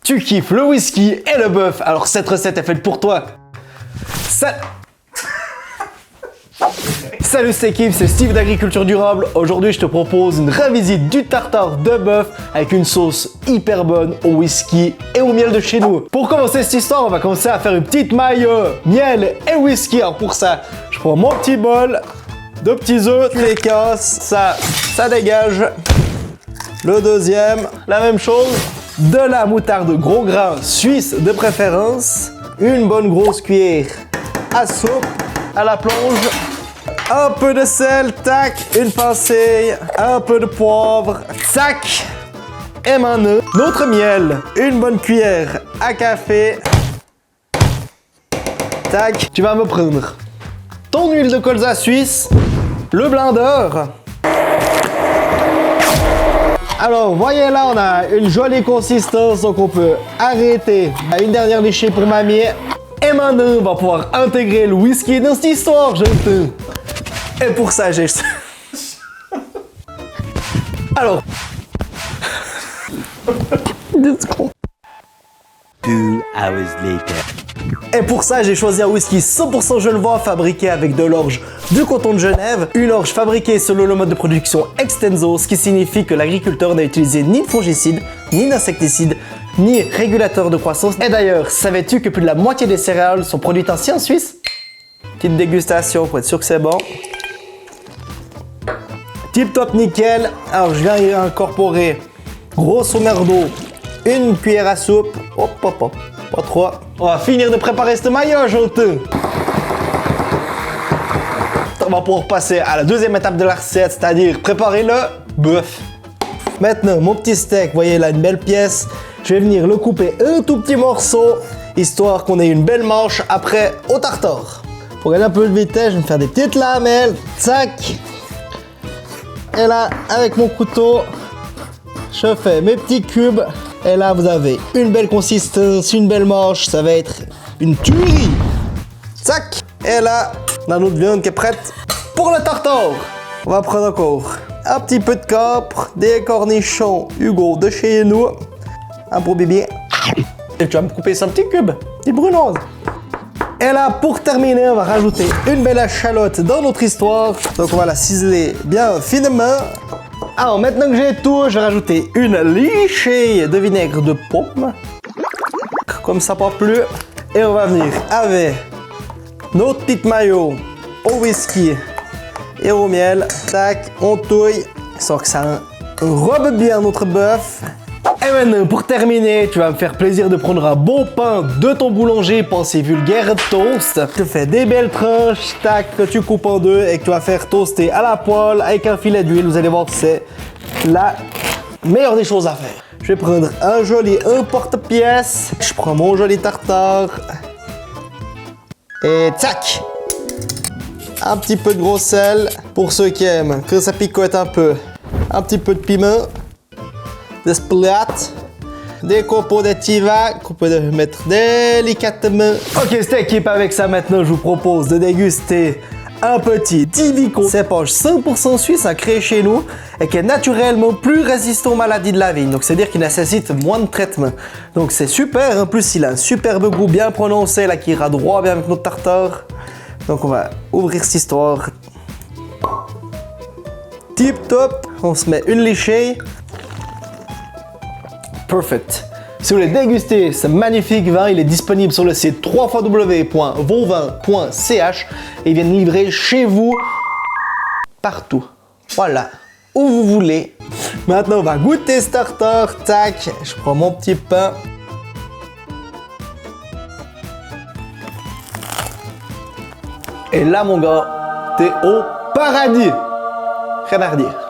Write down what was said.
Tu kiffes le whisky et le bœuf, alors cette recette est faite pour toi. Salut c'est Kif, c'est Steve d'Agriculture Durable. Aujourd'hui je te propose une revisite du tartare de bœuf avec une sauce hyper bonne au whisky et au miel de chez nous. Pour commencer cette histoire, on va commencer à faire une petite maille miel et whisky. Alors pour ça, je prends mon petit bol, 2 petits œufs, tu les casses, ça dégage. Le deuxième, la même chose, de la moutarde gros grain suisse de préférence, une bonne grosse cuillère à soupe, à la plonge, un peu de sel, tac, une pincée, un peu de poivre, tac, et maintenant, notre miel, une bonne cuillère à café, tac. Tu vas me prendre ton huile de colza suisse, le blender. Alors, voyez là, on a une jolie consistance, donc on peut arrêter. Une dernière léchée pour mamie. Et maintenant, on va pouvoir intégrer le whisky dans cette histoire, j'entends. Et pour ça, j'ai... Alors... 2 secondes. 2 hours later. Et pour ça, j'ai choisi un whisky 100% genevois fabriqué avec de l'orge du canton de Genève. Une orge fabriquée selon le mode de production Extenso, ce qui signifie que l'agriculteur n'a utilisé ni de fongicides, ni d'insecticides, ni régulateur de croissance. Et d'ailleurs, savais-tu que plus de la moitié des céréales sont produites ainsi en Suisse? Petite dégustation pour être sûr que c'est bon. Tip top nickel. Alors je viens y incorporer grosso merdo une cuillère à soupe. Hop hop hop, pas trop. On va finir de préparer ce maillot, j'entends. On va pouvoir passer à la deuxième étape de la recette, c'est-à-dire préparer le bœuf. Maintenant, mon petit steak, vous voyez là une belle pièce. Je vais venir le couper un tout petit morceau, histoire qu'on ait une belle manche après au tartare. Pour gagner un peu de vitesse, je vais me faire des petites lamelles. Tac. Et là, avec mon couteau, je fais mes petits cubes. Et là, vous avez une belle consistance, une belle manche. Ça va être une tuerie. Tac. Et là, on a notre viande qui est prête pour le tartare. On va prendre encore un petit peu de capre, des cornichons Hugo de chez nous. Un pour bébé. Et tu vas me couper ça en petits cubes, des brunoises. Et là, pour terminer, on va rajouter une belle échalote dans notre histoire. Donc on va la ciseler bien finement. Alors maintenant que j'ai tout, je vais rajouter une lichée de vinaigre de pomme. Comme ça, pas plus. Et on va venir avec notre petite mayo au whisky et au miel. Tac, on touille. Sans que ça robe bien notre bœuf. Et maintenant, pour terminer, tu vas me faire plaisir de prendre un bon pain de ton boulanger, pensée vulgaire toast. Tu fais des belles tranches, tac, que tu coupes en deux et que tu vas faire toaster à la poêle avec un filet d'huile. Vous allez voir que c'est la meilleure des choses à faire. Je vais prendre un porte-pièce. Je prends mon joli tartare. Et tac! Un petit peu de gros sel pour ceux qui aiment que ça picote un peu. Un petit peu de piment. Des splats, des copeaux de tiva qu'on peut mettre délicatement. Ok, c'est équipe, avec ça maintenant je vous propose de déguster un petit Tivico cépage 100% suisse à créer chez nous et qui est naturellement plus résistant aux maladies de la vigne. Donc c'est-à-dire qu'il nécessite moins de traitement. Donc c'est super, en plus il a un superbe goût bien prononcé là qui ira droit bien avec notre tartare. Donc on va ouvrir cette histoire. Tip top, on se met une lichée. Perfect. Si vous voulez déguster ce magnifique vin, il est disponible sur le site www.vonvin.ch et ils viennent livrer chez vous partout. Voilà, où vous voulez. Maintenant, on va goûter ce tartare. Tac, je prends mon petit pain. Et là, mon gars, t'es au paradis. Rien à redire.